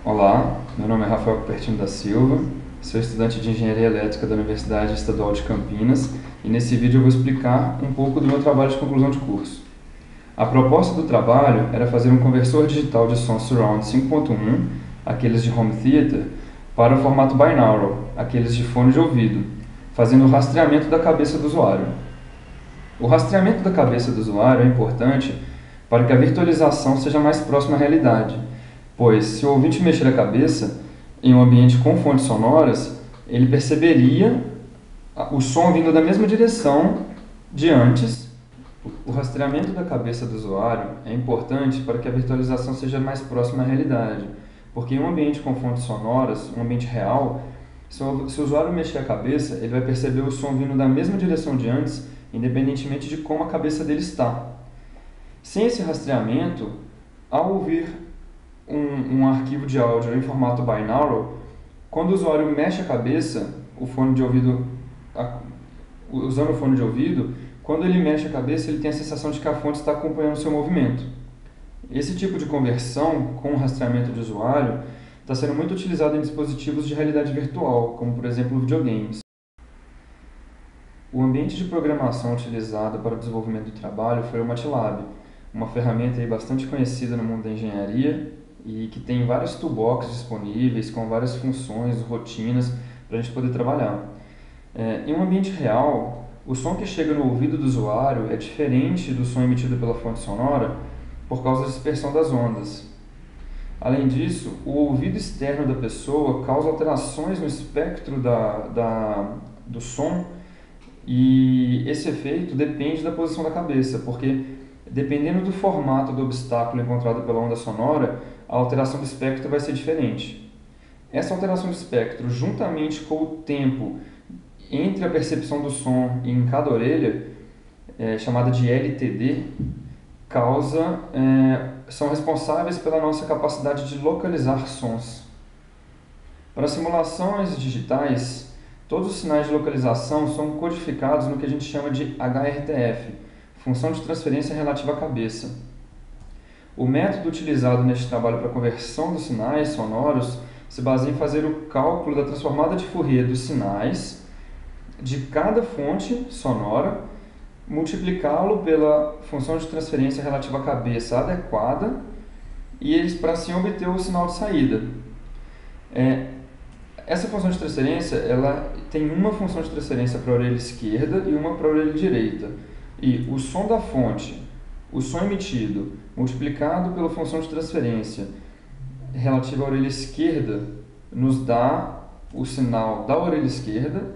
Olá, meu nome é Rafael Cupertino da Silva, sou estudante de Engenharia Elétrica da Universidade Estadual de Campinas e nesse vídeo eu vou explicar um pouco do meu trabalho de conclusão de curso. A proposta do trabalho era fazer um conversor digital de som Surround 5.1, aqueles de home theater, para o formato binaural, aqueles de fone de ouvido, fazendo o rastreamento da cabeça do usuário. O rastreamento da cabeça do usuário é importante para que a virtualização seja mais próxima à realidade, pois se o ouvinte mexer a cabeça em um ambiente com fontes sonoras, ele perceberia o som vindo da mesma direção de antes. O rastreamento da cabeça do usuário é importante para que a virtualização seja mais próxima à realidade, porque em um ambiente com fontes sonoras, um ambiente real, se o usuário mexer a cabeça, ele vai perceber o som vindo da mesma direção de antes, independentemente de como a cabeça dele está. Sem esse rastreamento, ao ouvir um arquivo de áudio em formato binaural, quando o usuário mexe a cabeça, usando o fone de ouvido, quando ele mexe a cabeça, ele tem a sensação de que a fonte está acompanhando o seu movimento. Esse tipo de conversão com rastreamento de usuário está sendo muito utilizado em dispositivos de realidade virtual, como por exemplo videogames. O ambiente de programação utilizado para o desenvolvimento do trabalho foi o MATLAB, uma ferramenta bastante conhecida no mundo da engenharia e que tem vários toolbox disponíveis com várias funções, rotinas para a gente poder trabalhar. Em um ambiente real, o som que chega no ouvido do usuário é diferente do som emitido pela fonte sonora por causa da dispersão das ondas. Além disso, o ouvido externo da pessoa causa alterações no espectro do som e esse efeito depende da posição da cabeça, porque dependendo do formato do obstáculo encontrado pela onda sonora, a alteração do espectro vai ser diferente. Essa alteração do espectro, juntamente com o tempo entre a percepção do som em cada orelha, chamada de LTD, são responsáveis pela nossa capacidade de localizar sons. Para simulações digitais, todos os sinais de localização são codificados no que a gente chama de HRTF, função de transferência relativa à cabeça. O método utilizado neste trabalho para conversão dos sinais sonoros se baseia em fazer o cálculo da transformada de Fourier dos sinais de cada fonte sonora, multiplicá-lo pela função de transferência relativa à cabeça adequada e para assim obter o sinal de saída. Essa função de transferência, ela tem uma função de transferência para a orelha esquerda e uma para a orelha direita. E o som da fonte, o som emitido, multiplicado pela função de transferência relativa à orelha esquerda, nos dá o sinal da orelha esquerda,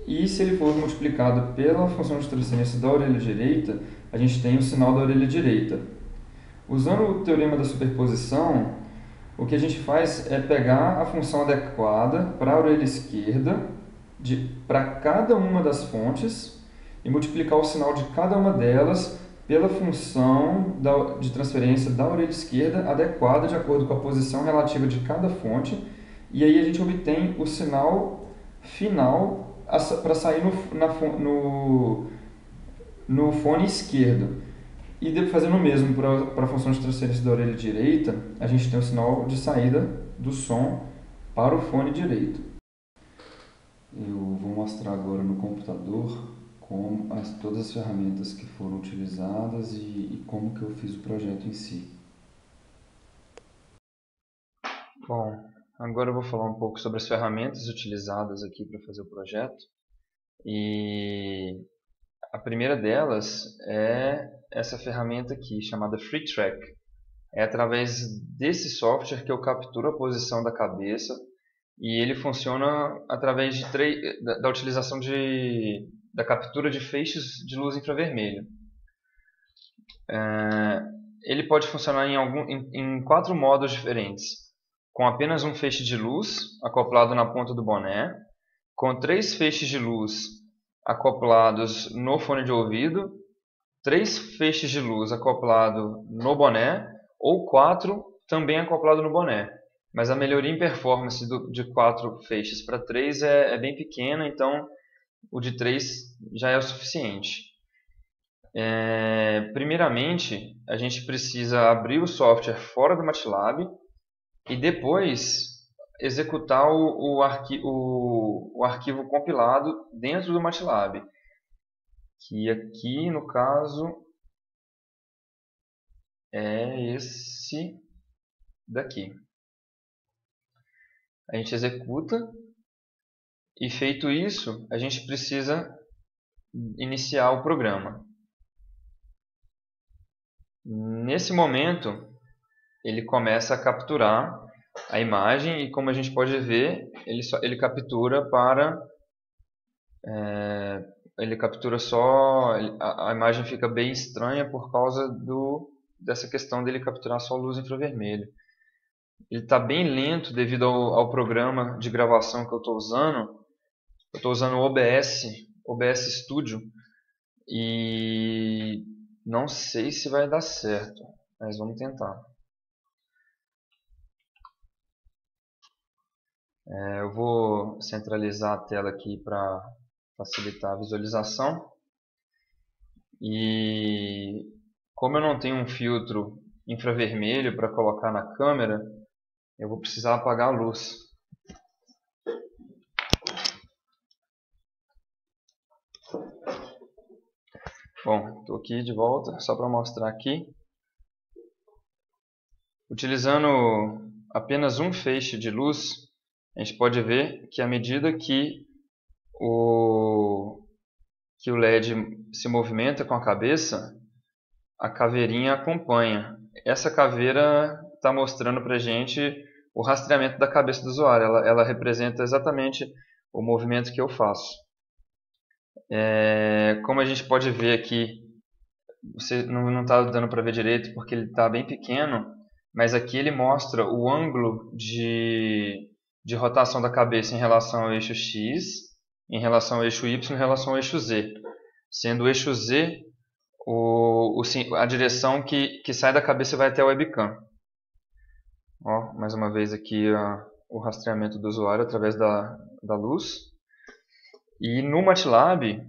e se ele for multiplicado pela função de transferência da orelha direita, a gente tem o sinal da orelha direita. Usando o teorema da superposição, o que a gente faz é pegar a função adequada para a orelha esquerda para cada uma das fontes e multiplicar o sinal de cada uma delas pela função de transferência da orelha esquerda adequada de acordo com a posição relativa de cada fonte, e aí a gente obtém o sinal final para sair no fone esquerdo. E fazendo o mesmo para a função de transferência da orelha direita, a gente tem o sinal de saída do som para o fone direito. Eu vou mostrar agora no computador todas as ferramentas que foram utilizadas e como que eu fiz o projeto em si. Bom, agora eu vou falar um pouco sobre as ferramentas utilizadas aqui para fazer o projeto. E a primeira delas é essa ferramenta aqui, chamada FreeTrack. É através desse software que eu capturo a posição da cabeça e ele funciona através da utilização da captura de feixes de luz infravermelho. Ele pode funcionar em 4 modos diferentes, com apenas um feixe de luz acoplado na ponta do boné, com 3 feixes de luz acoplados no fone de ouvido, 3 feixes de luz acoplado no boné ou 4 também acoplado no boné. Mas a melhoria em performance de 4 feixes para 3 é bem pequena, então o de 3 já é o suficiente. Primeiramente, a gente precisa abrir o software fora do MATLAB e depois executar o arquivo compilado dentro do MATLAB, que aqui no caso é esse daqui. A gente executa e, feito isso, a gente precisa iniciar o programa. Nesse momento, ele começa a capturar a imagem e, como a gente pode ver, ele captura para ele captura só a imagem fica bem estranha por causa dessa questão dele capturar só luz infravermelho. Ele está bem lento devido ao programa de gravação que eu estou usando. Eu estou usando o OBS Studio, e não sei se vai dar certo, mas vamos tentar. Eu vou centralizar a tela aqui para facilitar a visualização. E como eu não tenho um filtro infravermelho para colocar na câmera, eu vou precisar apagar a luz. Bom, estou aqui de volta, só para mostrar aqui. Utilizando apenas um feixe de luz, a gente pode ver que à medida que o LED se movimenta com a cabeça, a caveirinha acompanha. Essa caveira está mostrando para a gente o rastreamento da cabeça do usuário. Ela representa exatamente o movimento que eu faço. Como a gente pode ver aqui, você não está dando para ver direito porque ele está bem pequeno, mas aqui ele mostra o ângulo de rotação da cabeça em relação ao eixo X, em relação ao eixo Y, em relação ao eixo Z. Sendo o eixo Z a direção que sai da cabeça e vai até a webcam. Ó, mais uma vez aqui o rastreamento do usuário através da luz. E no MATLAB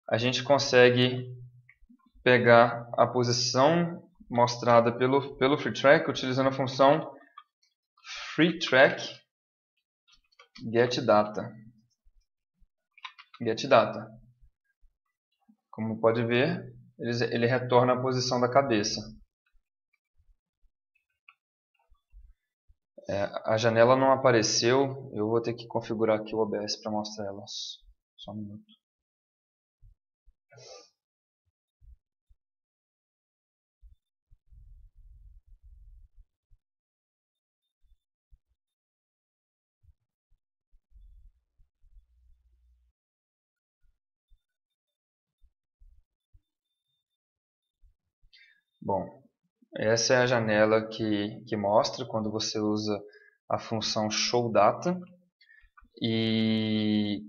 a gente consegue pegar a posição mostrada pelo FreeTrack utilizando a função FreeTrack getData. Como pode ver, ele retorna a posição da cabeça. A janela não apareceu, eu vou ter que configurar aqui o OBS para mostrar ela. Só um minuto. Bom, essa é a janela que mostra quando você usa a função showData, e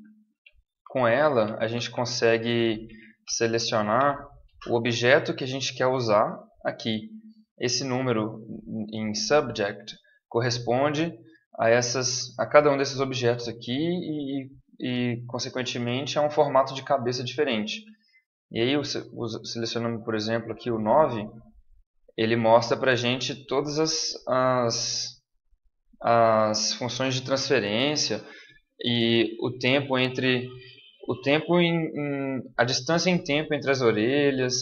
com ela a gente consegue selecionar o objeto que a gente quer usar aqui. Esse número em subject corresponde a cada um desses objetos aqui e consequentemente a um formato de cabeça diferente. E aí, selecionando, por exemplo, aqui o 9, ele mostra para a gente todas as funções de transferência e a distância em tempo entre as orelhas.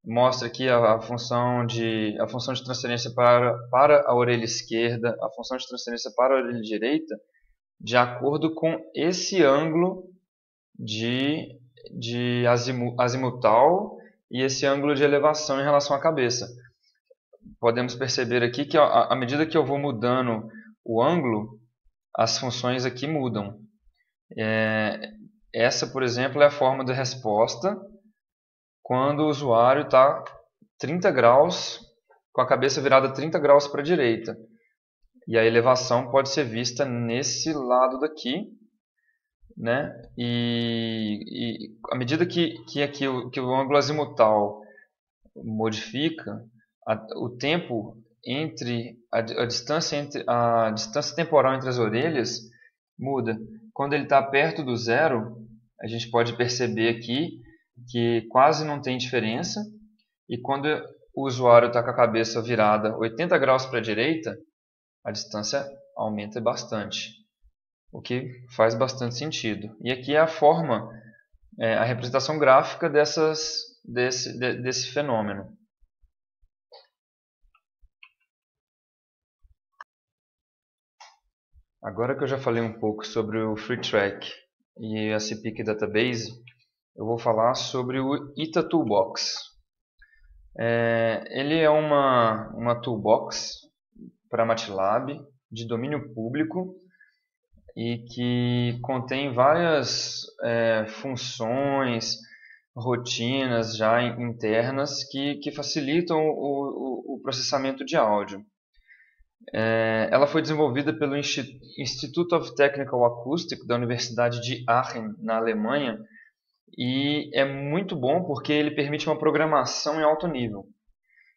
Mostra aqui a função de transferência para a orelha esquerda, a função de transferência para a orelha direita, de acordo com esse ângulo de azimutal e esse ângulo de elevação em relação à cabeça. Podemos perceber aqui que à medida que eu vou mudando o ângulo, as funções aqui mudam. Essa, por exemplo, é a forma de resposta quando o usuário está 30 graus, com a cabeça virada 30 graus para a direita. E a elevação pode ser vista nesse lado daqui, né? E à medida que o ângulo azimutal modifica, o tempo entre a distância temporal entre as orelhas muda. Quando ele está perto do zero, a gente pode perceber aqui que quase não tem diferença, e quando o usuário está com a cabeça virada 80 graus para a direita, a distância aumenta bastante, o que faz bastante sentido. E aqui é a forma, a representação gráfica desse fenômeno. Agora que eu já falei um pouco sobre o FreeTrack e a CPIC Database, eu vou falar sobre o ITA Toolbox. Ele é uma toolbox para MATLAB de domínio público e que contém várias funções, rotinas já internas que facilitam o processamento de áudio. Ela foi desenvolvida pelo Institute of Technical Acoustics da Universidade de Aachen, na Alemanha, e é muito bom porque ele permite uma programação em alto nível.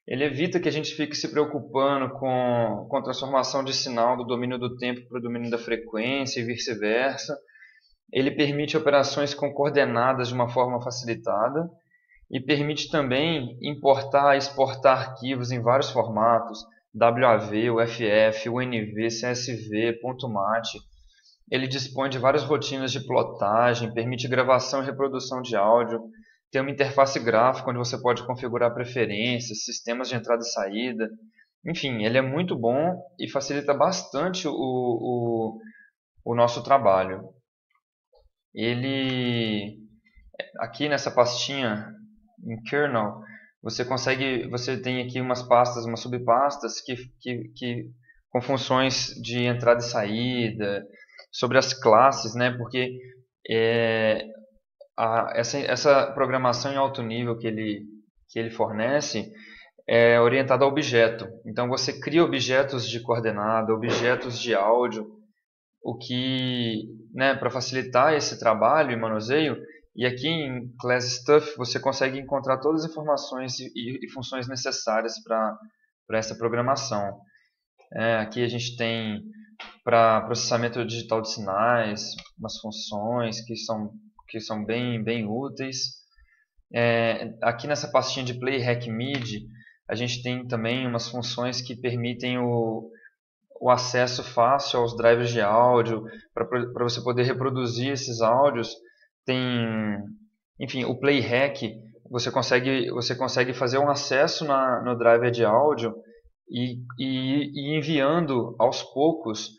Ele evita que a gente fique se preocupando com a transformação de sinal do domínio do tempo para o domínio da frequência e vice-versa. Ele permite operações com coordenadas de uma forma facilitada e permite também importar e exportar arquivos em vários formatos, WAV, UFF, UNV, CSV, .mat. Ele dispõe de várias rotinas de plotagem, permite gravação e reprodução de áudio, tem uma interface gráfica onde você pode configurar preferências, sistemas de entrada e saída. Enfim, ele é muito bom e facilita bastante o nosso trabalho. Ele, aqui nessa pastinha em kernel, você tem aqui umas pastas, umas subpastas com funções de entrada e saída, sobre as classes, né? Porque essa programação em alto nível que ele fornece é orientada a objeto. Então você cria objetos de coordenada, objetos de áudio, o que, né, para facilitar esse trabalho e manuseio. E aqui em Class Stuff você consegue encontrar todas as informações e funções necessárias para essa programação. Aqui a gente tem para processamento digital de sinais, umas funções que são bem úteis. Aqui nessa pastinha de Play Hack MIDI a gente tem também umas funções que permitem o acesso fácil aos drivers de áudio, para você poder reproduzir esses áudios. Enfim, o Playhack, você consegue fazer um acesso no driver de áudio e enviando aos poucos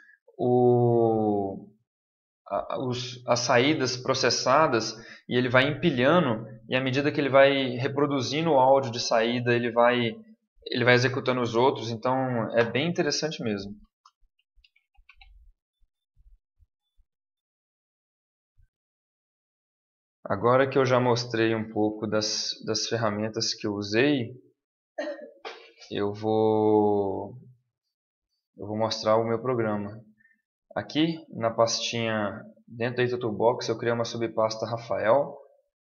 as saídas processadas, e ele vai empilhando, e à medida que ele vai reproduzindo o áudio de saída, ele vai executando os outros. Então é bem interessante mesmo. Agora que eu já mostrei um pouco das ferramentas que eu usei, eu vou mostrar o meu programa. Aqui na pastinha, dentro da ITA Toolbox, eu criei uma subpasta Rafael,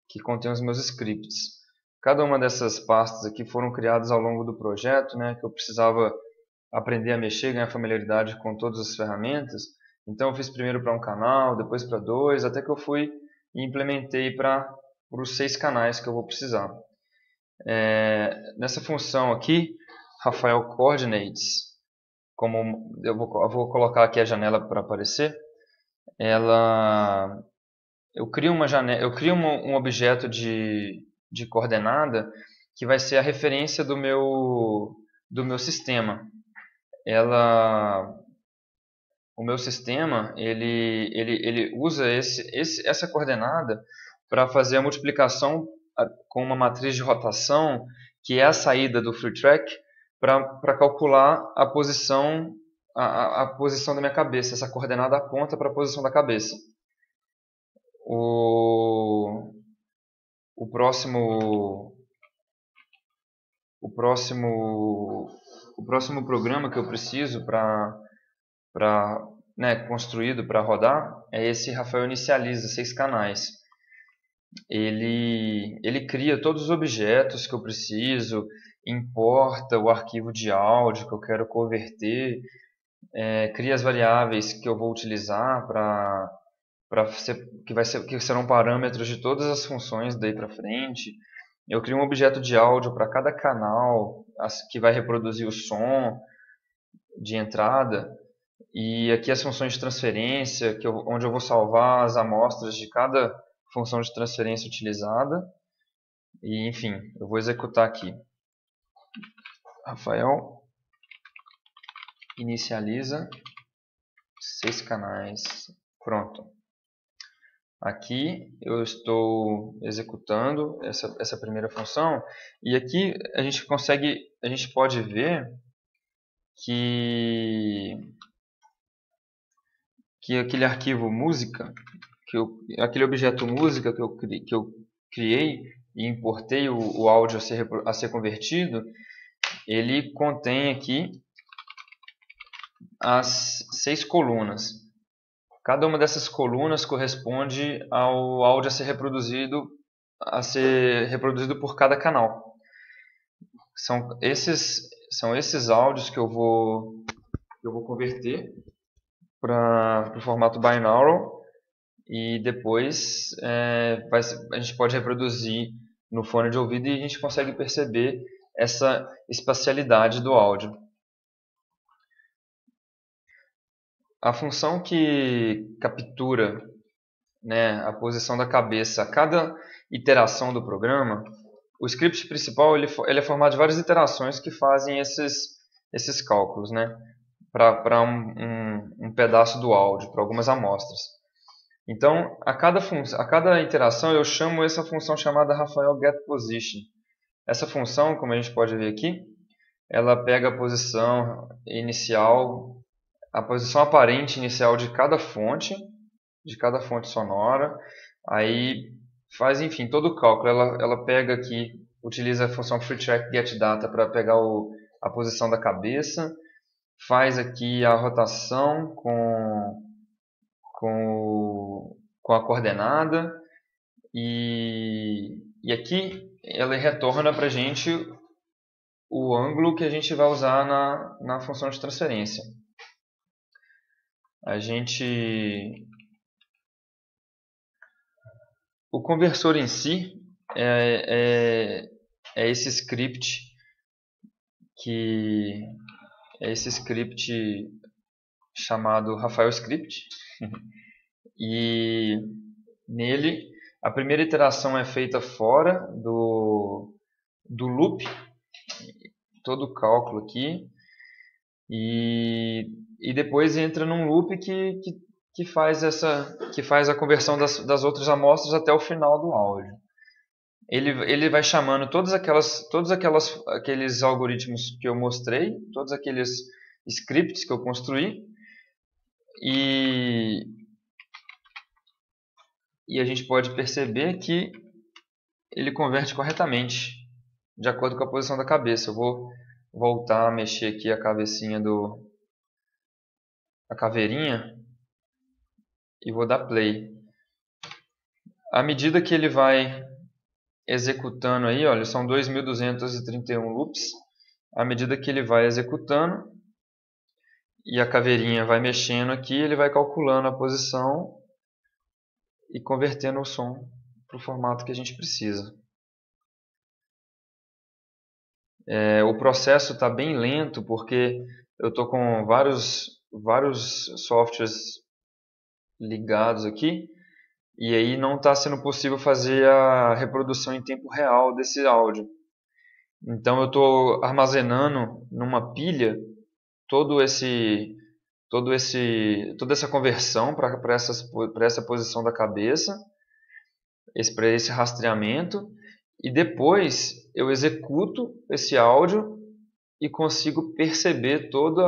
que contém os meus scripts. Cada uma dessas pastas aqui foram criadas ao longo do projeto, né, que eu precisava aprender a mexer, ganhar familiaridade com todas as ferramentas. Então eu fiz primeiro para um canal, depois para 2, até que eu fui e implementei para os 6 canais que eu vou precisar. Nessa função aqui, Rafael Coordinates, como eu vou colocar aqui a janela para aparecer, eu crio um objeto de coordenada que vai ser a referência do meu sistema. O meu sistema ele usa essa coordenada para fazer a multiplicação com uma matriz de rotação, que é a saída do FreeTrack, para calcular a posição da minha cabeça. Essa coordenada aponta para a posição da cabeça. O próximo programa que eu preciso construído para rodar é esse Rafael Inicializa 6 canais. Ele cria todos os objetos que eu preciso, importa o arquivo de áudio que eu quero converter, cria as variáveis que eu vou utilizar que serão parâmetros de todas as funções daí para frente. Eu crio um objeto de áudio para cada canal que vai reproduzir o som de entrada. E aqui as funções de transferência, onde eu vou salvar as amostras de cada função de transferência utilizada. E, enfim, eu vou executar aqui. Rafael inicializa 6 canais. Pronto. Aqui eu estou executando essa primeira função. E aqui a gente pode ver que aquele arquivo música, aquele objeto música que eu criei e importei o áudio a ser convertido, ele contém aqui as 6 colunas. Cada uma dessas colunas corresponde ao áudio a ser reproduzido por cada canal. São esses áudios que eu vou converter para o formato binaural, e depois a gente pode reproduzir no fone de ouvido e a gente consegue perceber essa espacialidade do áudio. A função que captura, né, a posição da cabeça a cada iteração do programa, o script principal ele é formado de várias iterações que fazem esses cálculos, né, para um pedaço do áudio, para algumas amostras. Então, a cada iteração eu chamo essa função chamada Rafael getPosition. Essa função, como a gente pode ver aqui, ela pega a posição inicial, a posição aparente inicial de cada fonte sonora, aí faz, enfim, todo o cálculo. Ela pega aqui, utiliza a função freeTrack-getData para pegar a posição da cabeça, faz aqui a rotação com a coordenada, e aqui ela retorna para a gente o ângulo que a gente vai usar na função de transferência. O conversor em si é esse script chamado Rafael Script. E nele a primeira iteração é feita fora do loop, todo o cálculo aqui, e depois entra num loop que faz a conversão das outras amostras até o final do áudio. Ele vai chamando todos aqueles algoritmos que eu mostrei, todos aqueles scripts que eu construí, e a gente pode perceber que ele converte corretamente, de acordo com a posição da cabeça. Eu vou voltar a mexer aqui a caveirinha e vou dar play. À medida que ele vai executando aí, olha, são 2.231 loops. À medida que ele vai executando e a caveirinha vai mexendo aqui, ele vai calculando a posição e convertendo o som para o formato que a gente precisa. O processo está bem lento porque eu estou com vários softwares ligados aqui, e aí não está sendo possível fazer a reprodução em tempo real desse áudio. Então eu estou armazenando numa pilha toda essa conversão para essa posição da cabeça, para esse rastreamento, e depois eu executo esse áudio e consigo perceber todo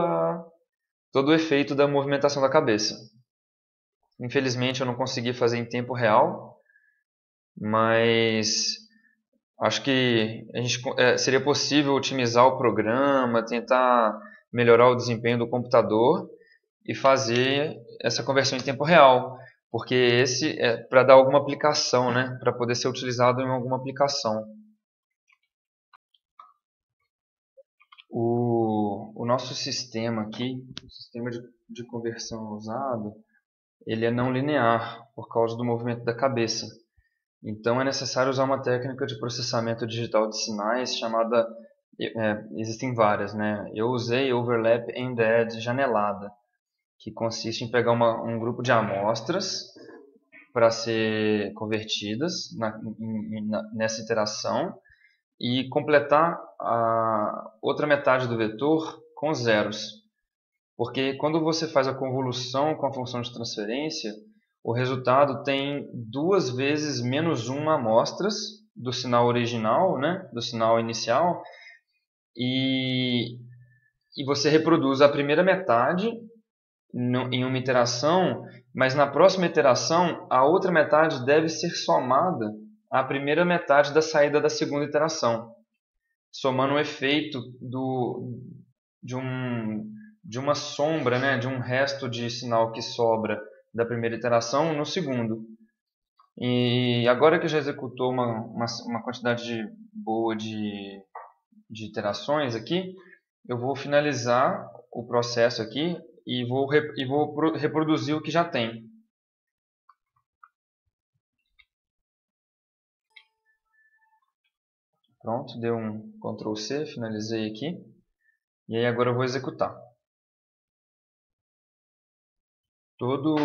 o efeito da movimentação da cabeça. Infelizmente eu não consegui fazer em tempo real, mas acho que seria possível otimizar o programa, tentar melhorar o desempenho do computador e fazer essa conversão em tempo real, porque esse é para dar alguma aplicação, né? Para poder ser utilizado em alguma aplicação. O nosso sistema aqui, o sistema de conversão usado, ele é não linear por causa do movimento da cabeça. Então é necessário usar uma técnica de processamento digital de sinais chamada, existem várias, né? Eu usei Overlap End-Add Janelada. que consiste em pegar um grupo de amostras para ser convertidas nessa iteração e completar a outra metade do vetor com zeros. Porque quando você faz a convolução com a função de transferência, o resultado tem 2 vezes menos 1 amostras do sinal original, né, do sinal inicial, e você reproduz a primeira metade em uma iteração, mas na próxima iteração a outra metade deve ser somada à primeira metade da saída da segunda iteração, somando o efeito de uma sombra, né, de um resto de sinal que sobra da primeira iteração no segundo. E agora que já executou uma quantidade boa de iterações aqui, eu vou finalizar o processo aqui e vou reproduzir o que já tem. Pronto, deu um Ctrl C, finalizei aqui. E aí agora eu vou executar. Todo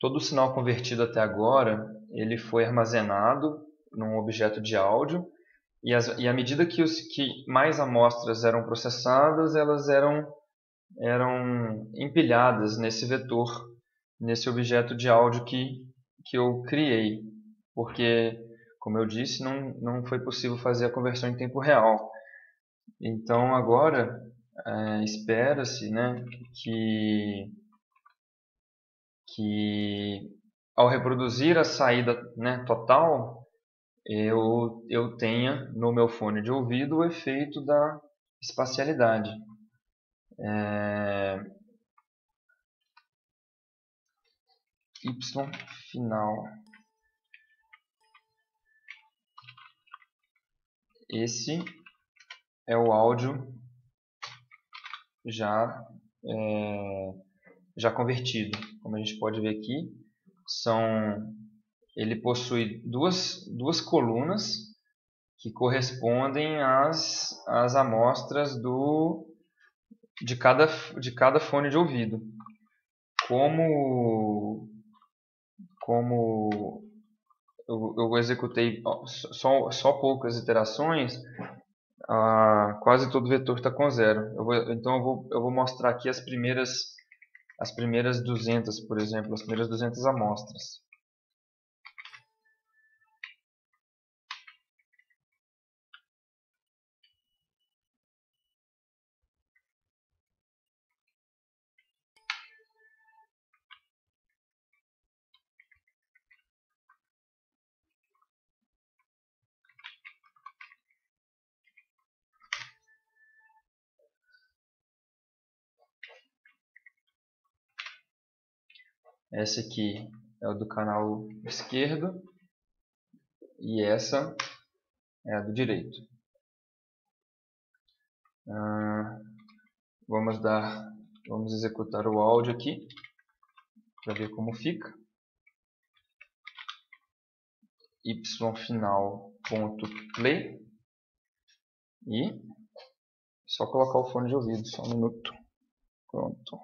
o sinal convertido até agora, ele foi armazenado num objeto de áudio. E à medida que mais amostras eram processadas, elas eram empilhadas nesse vetor, nesse objeto de áudio que eu criei. Porque, como eu disse, não foi possível fazer a conversão em tempo real. Então agora espera-se, né, que ao reproduzir a saída, né, total, eu tenha no meu fone de ouvido o efeito da espacialidade. Y final. Esse é o áudio já convertido. Como a gente pode ver aqui, ele possui duas colunas que correspondem às amostras de cada fone de ouvido. Como eu executei só poucas iterações, quase todo vetor está com zero. Então eu vou mostrar aqui as primeiras 200, por exemplo, as primeiras 200 amostras. Essa aqui é o do canal esquerdo e essa é a do direito. Vamos executar o áudio aqui para ver como fica. yfinal.play e só colocar o fone de ouvido, só um minuto. Pronto.